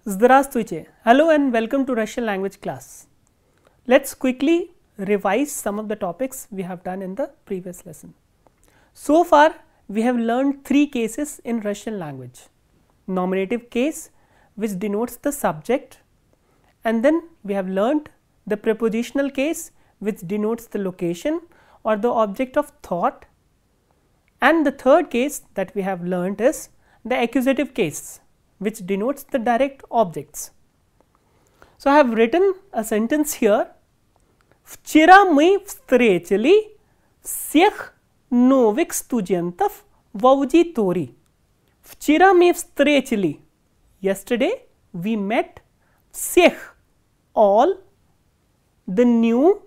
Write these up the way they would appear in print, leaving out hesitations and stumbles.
Здравствуйте. Hello and welcome to Russian language class. Let's quickly revise some of the topics we have done in the previous lesson. So far we have learned three cases in Russian language. Nominative case, which denotes the subject, and then we have learned the prepositional case, which denotes the location or the object of thought, and the third case that we have learned is the accusative case, which denotes the direct objects. So, I have written a sentence here. Вчера мы встретили всех новых студентов в аудитории. Вчера мы встретили. Yesterday we met всех, all the new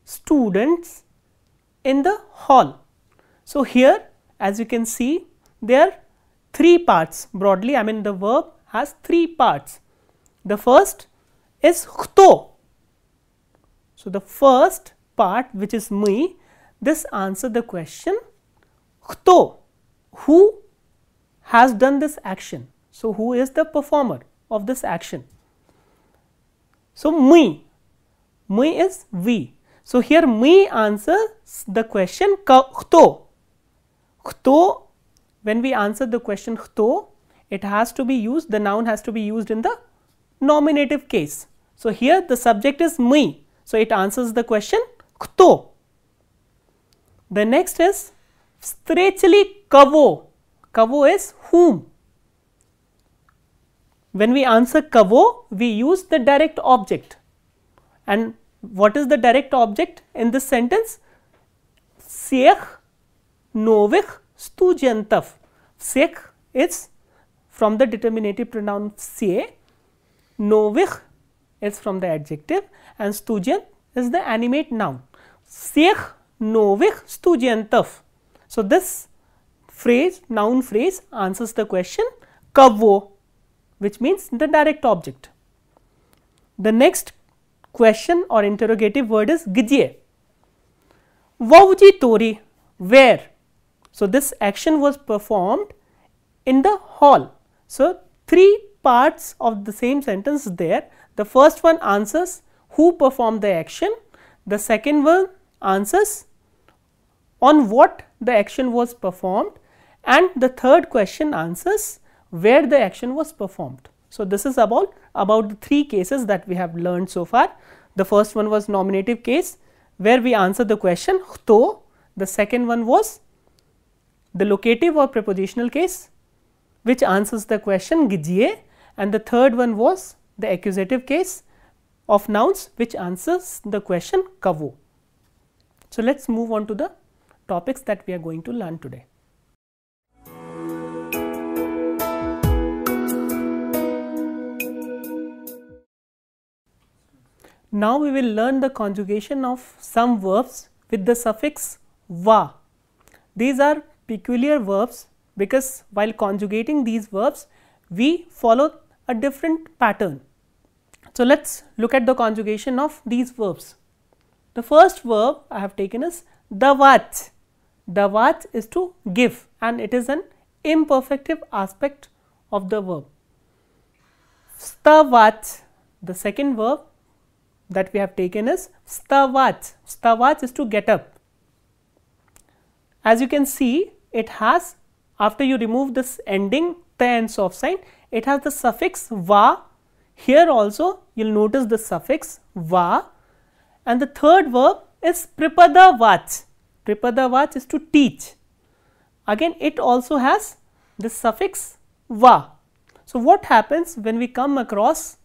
students in the hall. So, here as you can see there are three parts broadly. I mean the verb has three parts. The first is кто. So, the first part, which is мы, this answers the question кто, who has done this action. So, who is the performer of this action. So, мы is we. So, here мы answers the question кто. Кто, when we answer the question кто, it has to be used, the noun has to be used in the nominative case. So, here the subject is мы. So, it answers the question кто. The next is встретили кого. Кого is whom. When we answer кого, we use the direct object. And what is the direct object in this sentence? Всех новых студентов. Всех is from the determinative pronoun все, новых is from the adjective, and студент is the animate noun. Всех новых студентов. So, this phrase, noun phrase answers the question кого, which means the direct object. The next question or interrogative word is где. В аудитории, where. So, this action was performed in the hall. So, three parts of the same sentence there. The first one answers who performed the action, the second one answers on what the action was performed, and the third question answers where the action was performed. So, this is about the three cases that we have learned so far. The first one was nominative case, where we answer the question кто. The second one was the locative or prepositional case, which answers the question где, and the third one was the accusative case of nouns, which answers the question кого. So, let us move on to the topics that we are going to learn today. Now, we will learn the conjugation of some verbs with the suffix va. These are peculiar verbs because while conjugating these verbs, we follow a different pattern. So, let us look at the conjugation of these verbs. The first verb I have taken is давать. Давать is to give, and it is an imperfective aspect of the verb. Вставать, the second verb that we have taken is вставать. Вставать is to get up. As you can see, it has, after you remove this ending the and soft sign, it has the suffix va. Here also you will notice the suffix va, and the third verb is преподавать. Преподавать is to teach. Again it also has the suffix va. So, what happens when we come across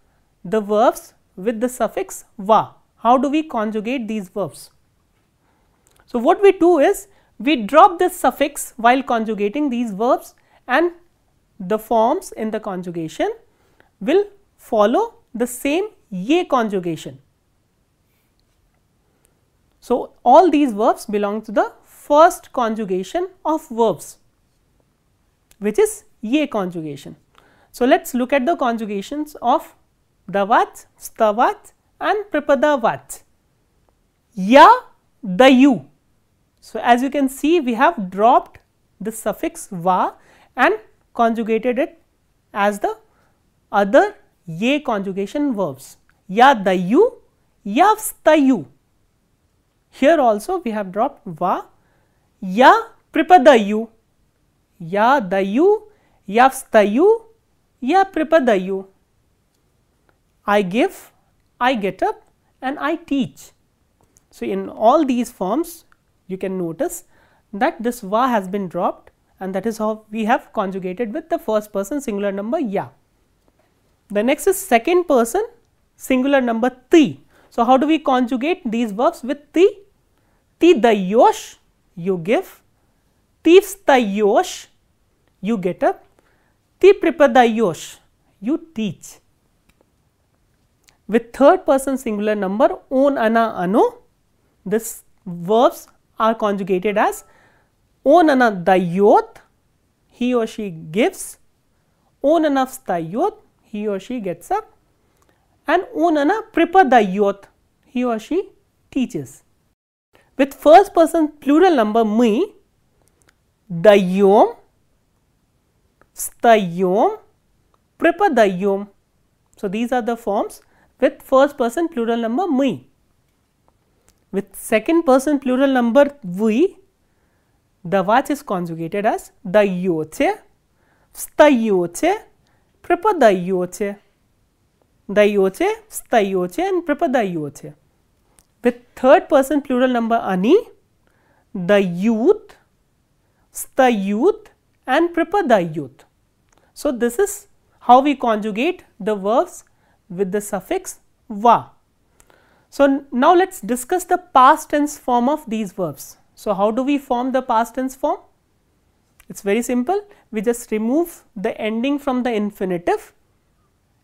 the verbs with the suffix va? How do we conjugate these verbs? So, what we do is we drop this suffix while conjugating these verbs, and the forms in the conjugation will follow the same ye conjugation. So, all these verbs belong to the first conjugation of verbs, which is ye conjugation. So, let us look at the conjugations of давать, вставать and преподавать. Я даю. So, as you can see, we have dropped the suffix va and conjugated it as the other ye conjugation verbs. Ya dayu, ya vstayu. Here also we have dropped va. Ya pripadayu, ya dayu, ya vstayu, ya pripadayu. I give, I get up, and I teach. So, in all these forms you can notice that this va has been dropped, and that is how we have conjugated with the first person singular number ya. The next is second person singular number ti. So, how do we conjugate these verbs with ti? Ti dayosh, you give. Ti vstayosh, you get up. Ti pripadayosh, you teach. With third person singular number on, ana, ano, this verbs are conjugated as on ana dayot, he or she gives. On ana vstayot, he or she gets up. And on ana pripadayot, he or she teaches. With first person plural number me, dayom, vstayom, pripadayom. So, these are the forms with first person plural number me. With second person plural number we, the vach is conjugated as dayoche, vstayoche, pripadayoche. Dayoche, vstayoche, and pripadayoche. With third person plural number ani, dayut, vstayut, and pripadayut. So, this is how we conjugate the verbs with the suffix va. So, now let us discuss the past tense form of these verbs. So, how do we form the past tense form? It is very simple. We just remove the ending from the infinitive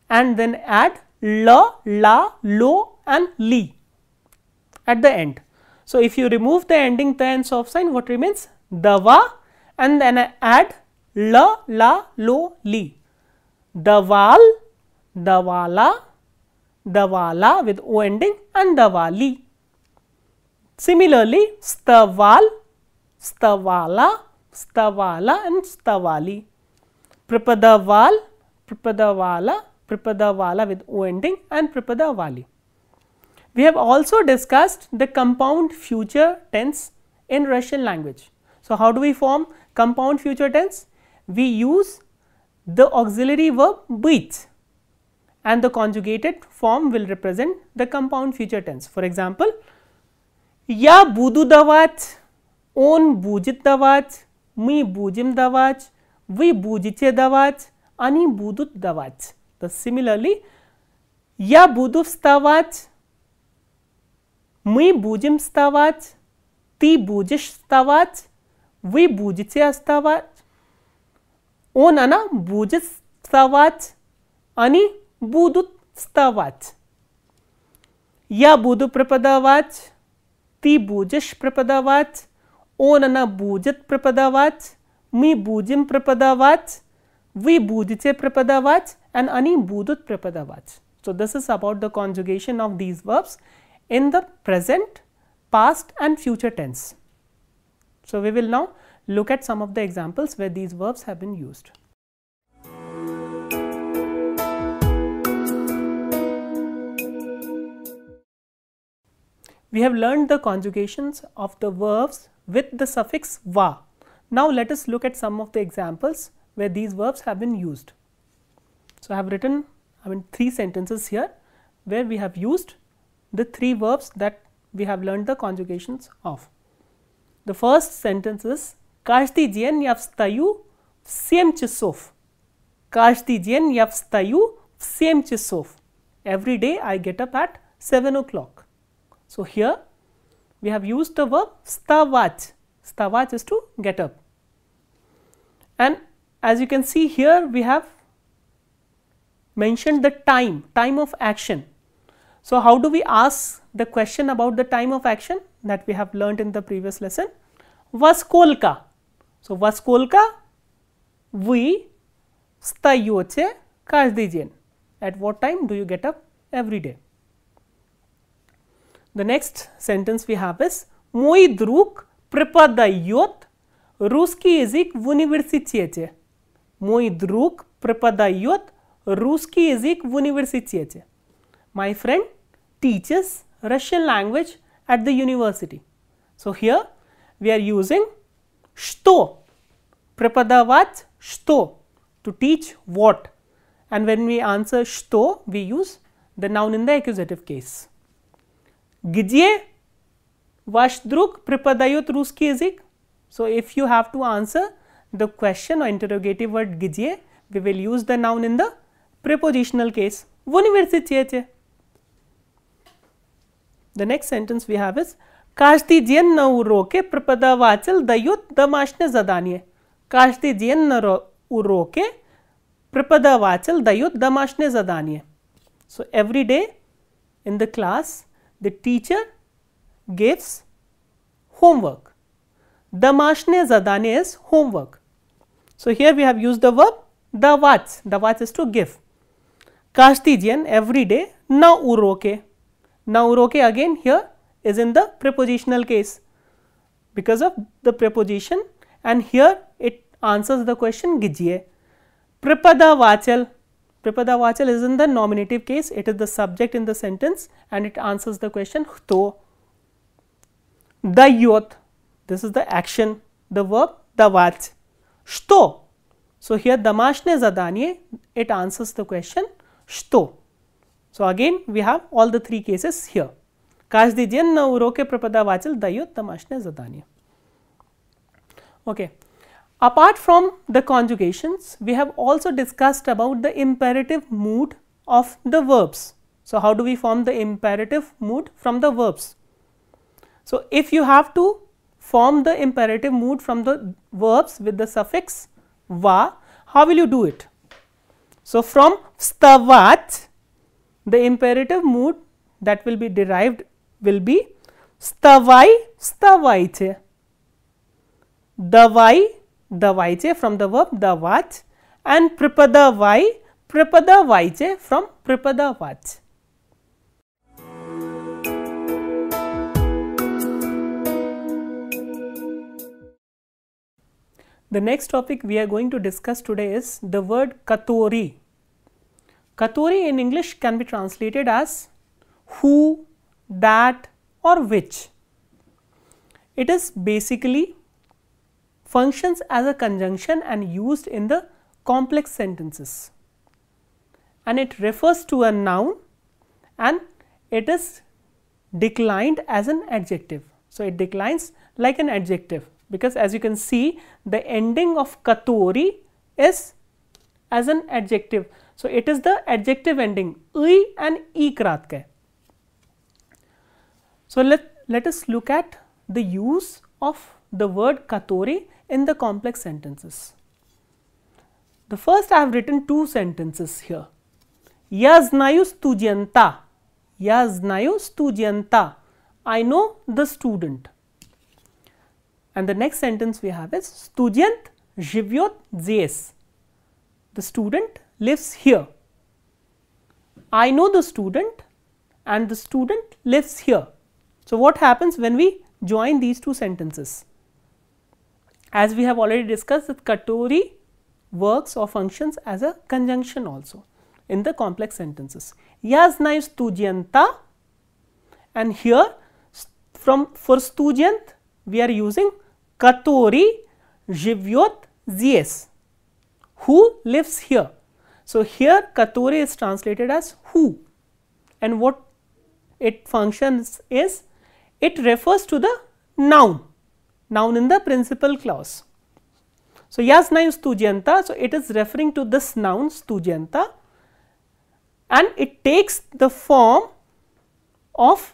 and then add la, la, lo, and li at the end. So, if you remove the ending the and soft sign, what remains? Dava, and then add la, la, lo, li. Daval, davala, davala with o ending, and davali. Similarly, staval, stavala, stavala, and stavali. Pripadaval, pripadavala, pripadavala with o ending, and pripadavali. We have also discussed the compound future tense in Russian language. So, how do we form compound future tense? We use the auxiliary verb быть, and the conjugated form will represent the compound future tense. For example, я буду давать, он будет давать, мы будем давать, вы будете давать, они будут давать. Similarly, я буду вставать, мы будем вставать, ты будешь вставать, вы будете вставать, он, она будет вставать, они будут вставать. Я буду преподавать, ты будешь преподавать, он, она будет преподавать, мы будем преподавать, вы будете преподавать, and они будут преподавать. So, this is about the conjugation of these verbs in the present, past, and future tense. So, we will now look at some of the examples where these verbs have been used. We have learned the conjugations of the verbs with the suffix va. Now, let us look at some of the examples where these verbs have been used. So, I have written 3 sentences here where we have used the 3 verbs that we have learned the conjugations of. The first sentence is каждый день я встаю в 7 часов. Каждый день я встаю в 7 часов. Every day I get up at 7 o'clock. So, here we have used the verb вставать. Вставать is to get up. And as you can see here, we have mentioned the time of action. So, how do we ask the question about the time of action that we have learnt in the previous lesson? Во сколько? So, во сколько вы встаете каждый день? At what time do you get up every day? The next sentence we have is мой друг преподает русский язык в университете. Мой друг преподает русский язык в университете. My friend teaches Russian language at the university. So here we are using что, преподавать что, to teach what, and when we answer что, we use the noun in the accusative case. Где ваш друг преподает русский язык? So if you have to answer the question or interrogative word где, we will use the noun in the prepositional case. В университете. The next sentence we have is каждый день на уроке преподаватель дает домашнее задание. Каждый день на уроке преподаватель дает домашнее задание. So every day in the class the teacher gives homework. Домашнее задание is homework. So here we have used the verb давать. Давать is to give. Каждый день, every day, на уроке. На уроке again here is in the prepositional case because of the preposition, and here it answers the question где. Преподаватель. Преподаватель is in the nominative case, it is the subject in the sentence and it answers the question кто. Дает. This is the action, the verb давать. Что. So here домашнее задание, it answers the question что. So again we have all the three cases here. Каждый день на уроке преподаватель дает домашнее задание. Okay. Apart from the conjugations, we have also discussed about the imperative mood of the verbs. So how do we form the imperative mood from the verbs? So if you have to form the imperative mood from the verbs with the suffix va, how will you do it? So from вставать, the imperative mood that will be derived will be вставай, вставайте. Давай, давайте from the verb давать, and преподавай, преподавайте from преподавать. The next topic we are going to discuss today is the word который. Который in English can be translated as who, that or which. It is basically functions as a conjunction and used in the complex sentences, and it refers to a noun and it is declined as an adjective. So it declines like an adjective because as you can see the ending of который is as an adjective. So it is the adjective ending I and I krat ke. So let us look at the use of the word который in the complex sentences. The first I have written two sentences here. Я знаю студента. Я знаю студента. I know the student. And the next sentence we have is студент живет здесь. The student lives here. I know the student and the student lives here. So what happens when we join these two sentences? As we have already discussed, that который works or functions as a conjunction also in the complex sentences. Я знаю студента, and here for студент we are using который живет здесь, who lives here. So here который is translated as who, and what it functions is, it refers to the noun in the principal clause. So я знаю студента, so it is referring to this noun студента, and it takes the form of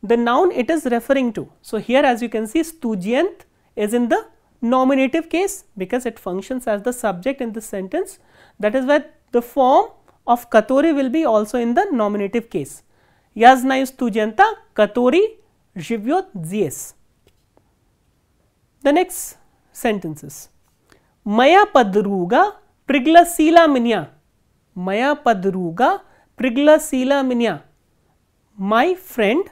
the noun it is referring to. So here as you can see студент is in the nominative case because it functions as the subject in this sentence. That is why the form of который will be also in the nominative case. Я знаю студента, который живет здесь. The next sentences. Моя подруга пригласила меня. Моя подруга пригласила меня. My friend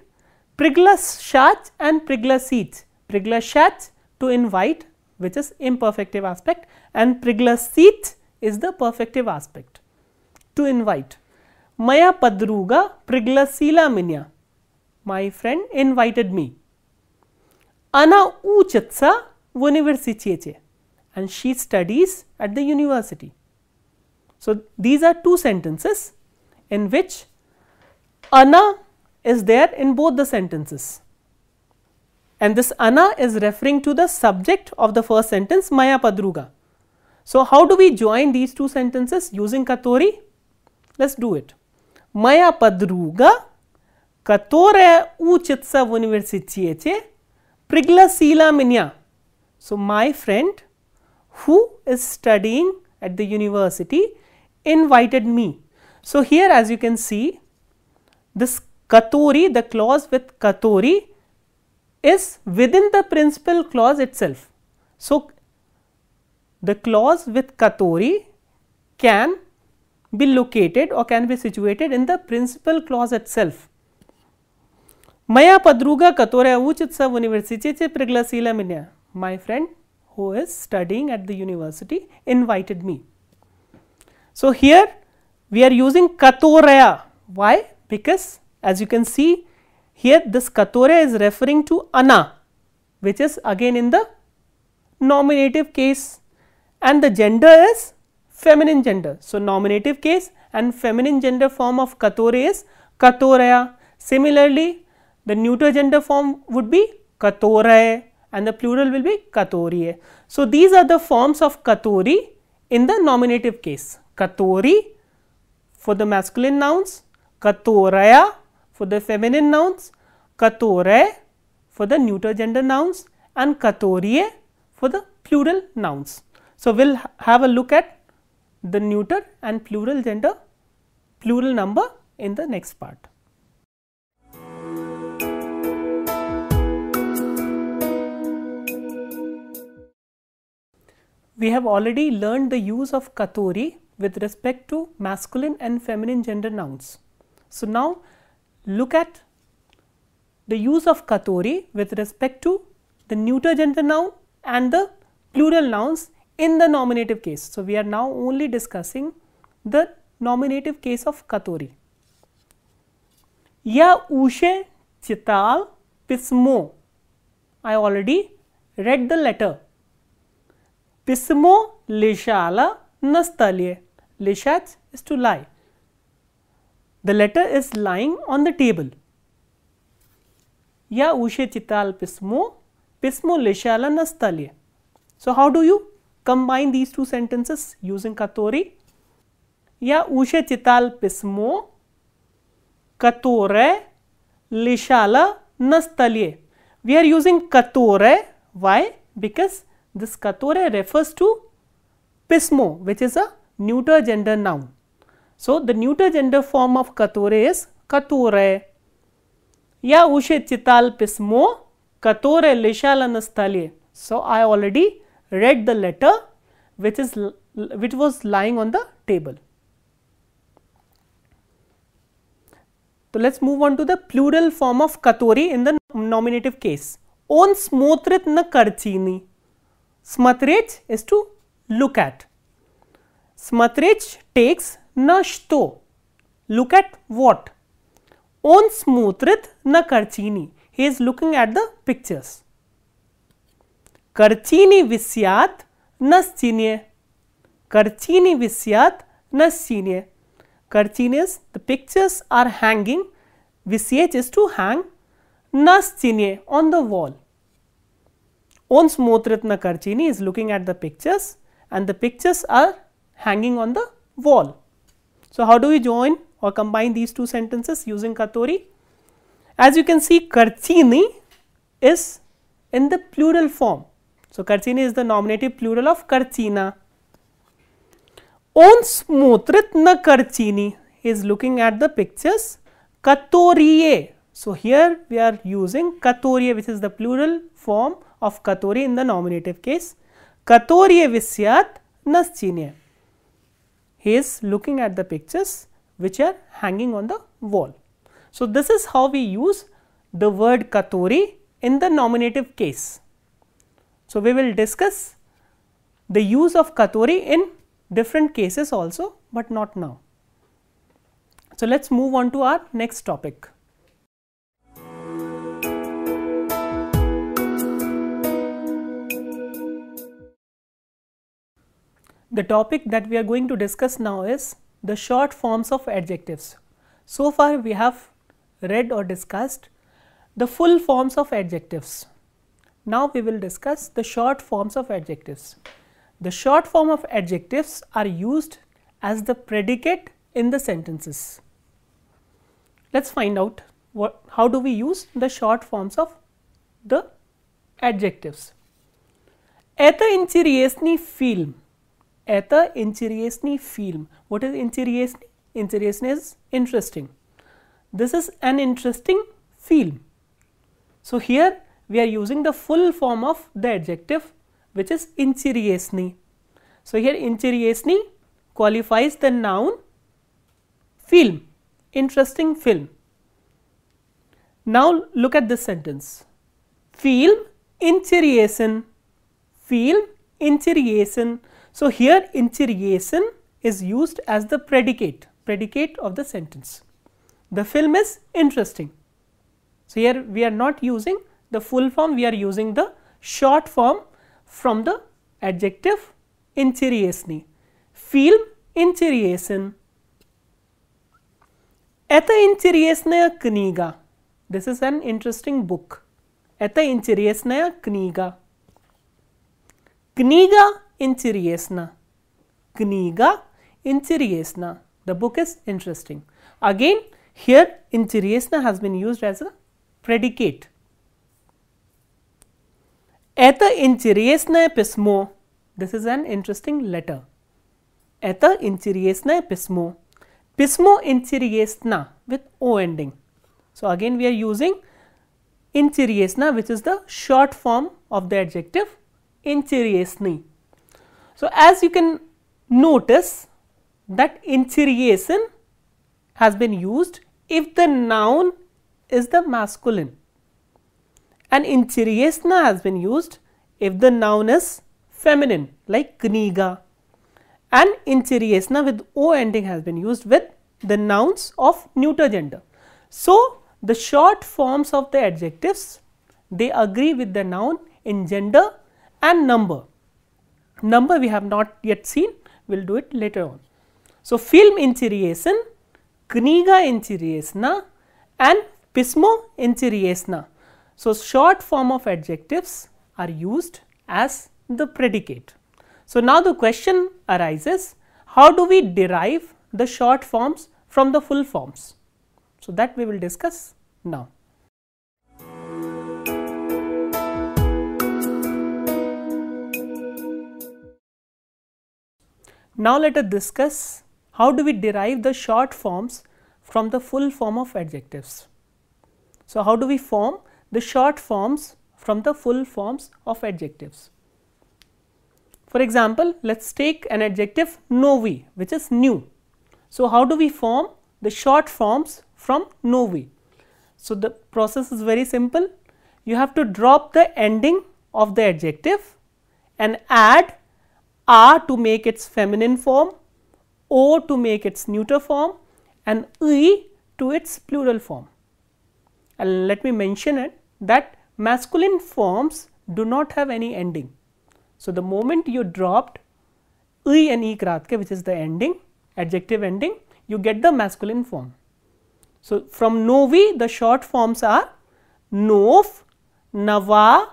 приглашать and пригласить. Приглашать to invite, which is imperfective aspect, and пригласить is the perfective aspect. to invite. Maya padruga priglasila minya. My friend invited me. Ana uchatsa universitete, and she studies at the university. So these are two sentences in which ana is there in both the sentences, and this ana is referring to the subject of the first sentence, Maya padruga. So how do we join these two sentences using katori? Let's do it. Maya padruga которая учится в университете пригласила меня. So my friend who is studying at the university invited me. So here, as you can see, this katori, the clause with katori, is within the principal clause itself. So the clause with katori can be located or can be situated in the principal clause itself. Maya padruga которая учится в университете пригласила меня. My friend who is studying at the university invited me. So here we are using которая. Why? Because as you can see here, this которая is referring to ana, which is again in the nominative case, and the gender is feminine gender. So nominative case and feminine gender form of которая is которая. Similarly, the neuter gender form would be которое and the plural will be которие. So these are the forms of katori in the nominative case. Katori for the masculine nouns, которая for the feminine nouns, которое for the neuter gender nouns, and которие for the plural nouns. So we will have a look at the neuter and plural gender, plural number in the next part. We have already learned the use of katori with respect to masculine and feminine gender nouns. So now look at the use of katori with respect to the neuter gender noun and the plural nouns in the nominative case. So we are now only discussing the nominative case of katori. Ya ushe chital pismo. I already read the letter. Pismo lishала nastalye. Lishat is to lie. The letter is lying on the table. Ya ushe chital pismo, pismo lishala nastalye. So how do you combine these two sentences using katori? Ya ushe chital pismo, katore lishala nastalye. We are using katore. Why? Because this katore refers to pismo, which is a neuter gender noun. So the neuter gender form of katore is katore. Ya ushe chital pismo, katore lishala nastalye. So I already read the letter which was lying on the table. So let's move on to the plural form of katori in the nominative case. On smotrit na karchini. Смотреть is to look at. Смотреть takes на что. Look at what? Он смотрит на картины. He is looking at the pictures. Картины висят на стене. Картины висят на стене. Картины is the pictures are hanging. Висеть is to hang. На стене, on the wall. Он смотрит на картины is looking at the pictures, and the pictures are hanging on the wall. So how do we join or combine these two sentences using katori? As you can see, картины is in the plural form. So картины is the nominative plural of картина. Он смотрит на картины, he is looking at the pictures. Которие. So here we are using которие, which is the plural form of katori in the nominative case. Которие висят на стене. He is looking at the pictures which are hanging on the wall. So this is how we use the word katori in the nominative case. So we will discuss the use of katori in different cases also, but not now. So let's move on to our next topic. The topic that we are going to discuss now is the short forms of adjectives. So far we have read or discussed the full forms of adjectives. Now we will discuss the short forms of adjectives. The short form of adjectives are used as the predicate in the sentences. Let's find out how do we use the short forms of the adjectives. Это интересный film. Это интересный film. What is интересный? Интересный is interesting. This is an interesting film. So here we are using the full form of the adjective, which is интересный. So here интересный qualifies the noun film, interesting film. Now look at this sentence. Film интересен. Film интересен. So here интересен is used as the predicate of the sentence. The film is interesting. So here we are not using the full form, we are using the short form from the adjective интересный. Film интересен. Это интересная книга. This is an interesting book. Это интересная книга. Книга интересна. Книга интересна. The book is interesting. Again, here интересна has been used as a predicate. Это интересное письмо. This is an interesting letter. Это интересное письмо. Письмо интересно with O ending. So again we are using интересно, which is the short form of the adjective интересный. So as you can notice that интересен has been used if the noun is the masculine, and интересна has been used if the noun is feminine like книга, and интересна with O ending has been used with the nouns of neuter gender. So the short forms of the adjectives, they agree with the noun in gender and number. Number we have not yet seen, we will do it later on. So film интересен, книга интересна and письмо интересно. So short form of adjectives are used as the predicate. So now the question arises, how do we derive the short forms from the full forms? So that we will discuss now. Now let us discuss how do we derive the short forms from the full form of adjectives. So how do we form the short forms from the full forms of adjectives? For example, let us take an adjective novi, which is new. So how do we form the short forms from novi? So the process is very simple. You have to drop the ending of the adjective and add a to make its feminine form, o to make its neuter form, and I to its plural form. And let me mention it that masculine forms do not have any ending. So the moment you dropped I and I kratke, which is the ending, adjective ending, you get the masculine form. So from novi the short forms are nov, nava,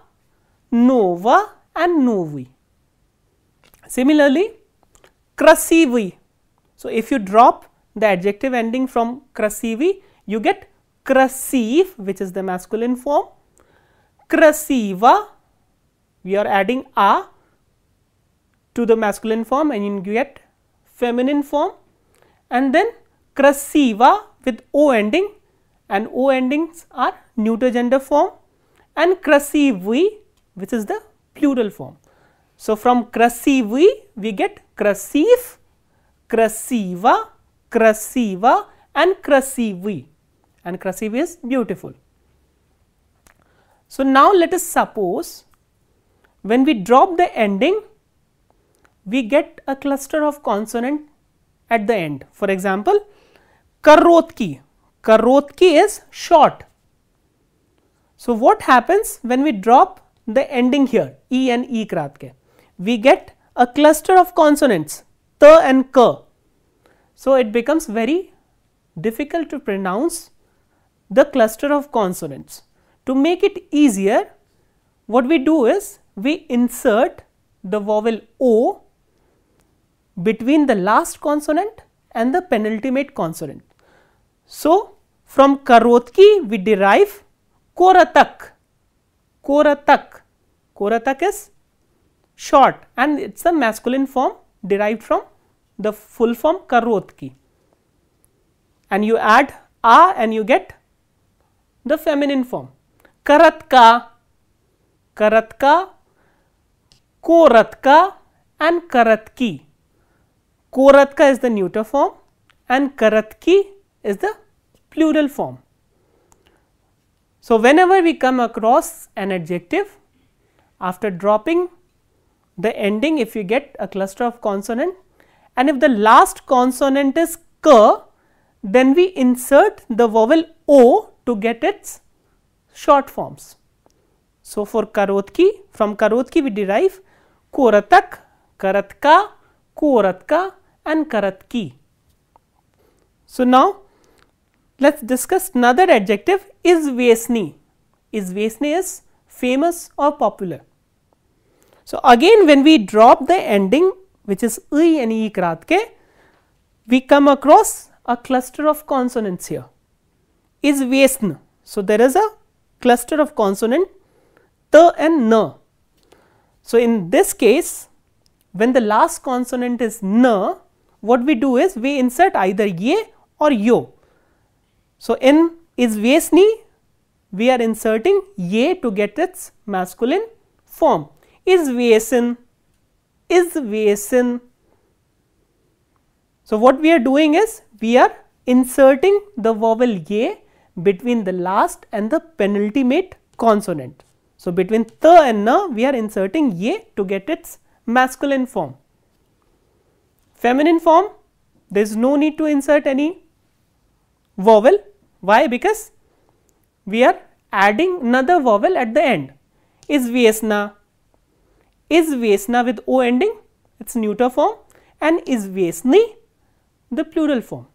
nova and novi. Similarly, krasivi. So if you drop the adjective ending from krasivi, you get krasiv, which is the masculine form. Krasiva, we are adding a to the masculine form and you get feminine form, and then krasiva with O ending, and O endings are neuter gender form, and krasivi, which is the plural form. So from krasivi we get krasiv, krasiva, krasiva and krasivi, and krasivi is beautiful. So now let us suppose when we drop the ending, we get a cluster of consonant at the end. For example, Karotki. Karotki is short. So what happens when we drop the ending here, e and e kratke? We get a cluster of consonants, t and k. So it becomes very difficult to pronounce the cluster of consonants. To make it easier, what we do is we insert the vowel o between the last consonant and the penultimate consonant. So from karotki we derive koratak. Koratak. Koratak is short and it is a masculine form derived from the full form karotki. And you add a and you get the feminine form. Karatka. Karatka, koratka and karatki. Koratka is the neuter form and karatki is the plural form. So whenever we come across an adjective, after dropping the ending, if you get a cluster of consonant and if the last consonant is k, then we insert the vowel o to get its short forms. So for karotki, from karotki we derive koratak, karatka, koratka and karatki. So now let us discuss another adjective, izvesni. Izvesni is famous or popular. So again when we drop the ending which is I and E kratke, we come across a cluster of consonants here, izvesn. So there is a cluster of consonant t and n. So in this case, when the last consonant is n, what we do is we insert either ye or yo. So in izvesni we are inserting ye to get its masculine form. Izvesen, izvesen. So what we are doing is we are inserting the vowel ye between the last and the penultimate consonant. So between t and n we are inserting ye to get its masculine form. Feminine form, there is no need to insert any vowel. Why? Because we are adding another vowel at the end. Izvesna. Izvesna with o ending, its neuter form, and izvesni the plural form.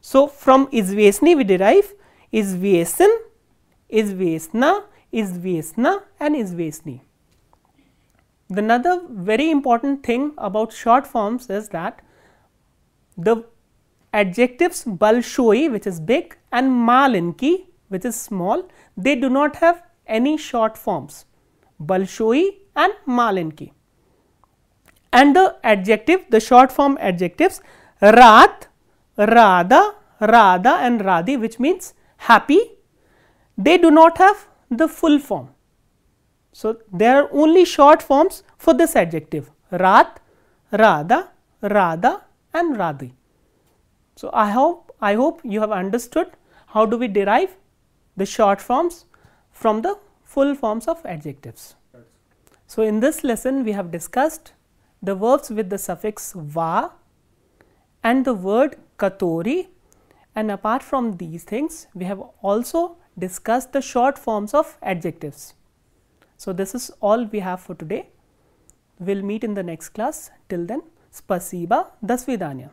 So from izvesni we derive izvesen, izvesna, izvesna and izvesni. Another very important thing about short forms is that the adjectives balshoi, which is big, and malinki, which is small, they do not have any short forms, balshoi and malinki. And the adjective, the short form adjectives rat, rada, rada and radi, which means happy, they do not have the full form. So there are only short forms for this adjective, rat, rada, rada and radi. So I hope you have understood how do we derive the short forms from the full forms of adjectives. So in this lesson we have discussed the verbs with the suffix va and the word katori, and apart from these things we have also discussed the short forms of adjectives. So this is all we have for today. We will meet in the next class. Till then, spasiba, do svidaniya.